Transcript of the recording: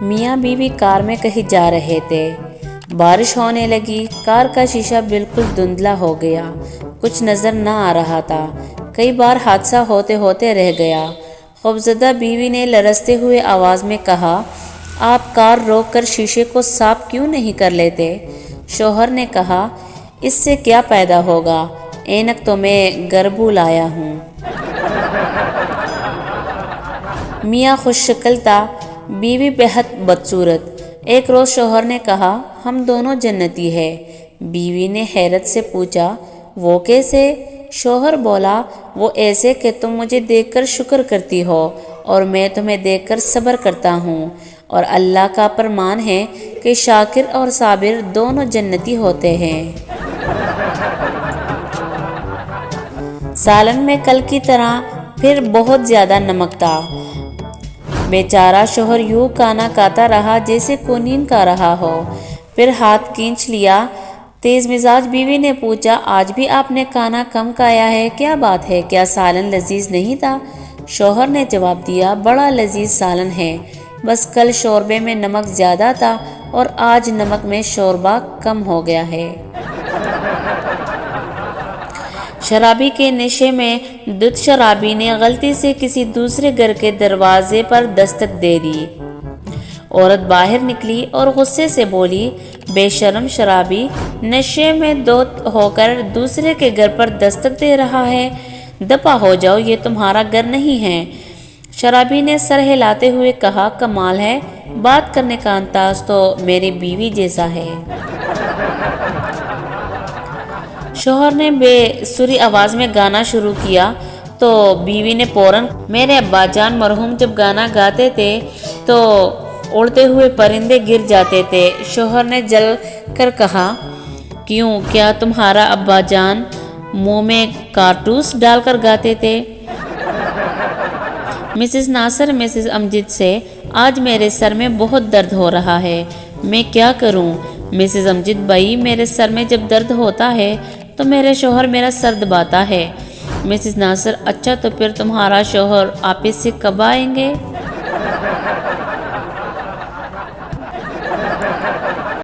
میاں بیوی کار میں کہیں جا رہے تھے۔ بارش ہونے لگی، کار کا شیشہ بالکل دھندلا ہو گیا، کچھ نظر نہ آ رہا تھا۔ کئی بار حادثہ ہوتے ہوتے رہ گیا۔ خوفزدہ بیوی نے لرزتے ہوئے آواز میں کہا، آپ کار روک کر شیشے کو صاف کیوں نہیں کر لیتے؟ شوہر نے کہا، اس سے کیا پیدا ہوگا، اینک تو میں گھر بھول آیا ہوں۔ میاں خوش شکل تھا، بیوی بہت بدصورت۔ ایک روز شوہر نے کہا، ہم دونوں جنتی ہیں۔ بیوی نے حیرت سے پوچھا، وہ کیسے؟ شوہر بولا، وہ ایسے کہ تم مجھے دیکھ کر شکر کرتی ہو اور میں تمہیں دیکھ کر صبر کرتا ہوں، اور اللہ کا فرمان ہے کہ شاکر اور صابر دونوں جنتی ہوتے ہیں۔ سالن میں کل کی طرح پھر بہت زیادہ نمک تھا۔ بیچارہ شوہر یوں کھانا کھاتا رہا جیسے کونین کھا رہا ہو، پھر ہاتھ کھینچ لیا۔ تیز مزاج بیوی نے پوچھا، آج بھی آپ نے کھانا کم کھایا ہے، کیا بات ہے، کیا سالن لذیذ نہیں تھا؟ شوہر نے جواب دیا، بڑا لذیذ سالن ہے، بس کل شوربے میں نمک زیادہ تھا اور آج نمک میں شوربہ کم ہو گیا ہے۔ شرابی کے نشے میں دھت شرابی نے غلطی سے کسی دوسرے گھر کے دروازے پر دستک دے دی۔ عورت باہر نکلی اور غصے سے بولی، بے شرم شرابی، نشے میں دھت ہو کر دوسرے کے گھر پر دستک دے رہا ہے، دفع ہو جاؤ، یہ تمہارا گھر نہیں ہے۔ شرابی نے سر ہلاتے ہوئے کہا، کمال ہے، بات کرنے کا انداز تو میری بیوی جیسا ہے۔ شوہر نے بے سری آواز میں گانا شروع کیا تو بیوی نے فوراً، میرے ابا جان مرحوم جب گانا گاتے تھے تو اڑتے ہوئے پرندے گر جاتے تھے۔ شوہر نے جل کر کہا، کیوں، کیا تمہارا ابا جان منہ میں کارتوس ڈال کر گاتے تھے؟ مسز ناصر مسز امجد سے، آج میرے سر میں بہت درد ہو رہا ہے، میں کیا کروں؟ مسز امجد، بھائی میرے سر میں جب درد ہوتا ہے تو میرے شوہر میرا سر دباتا ہے۔ مسز ناصر، اچھا تو پھر تمہارا شوہر آفس سے کب آئیں گے؟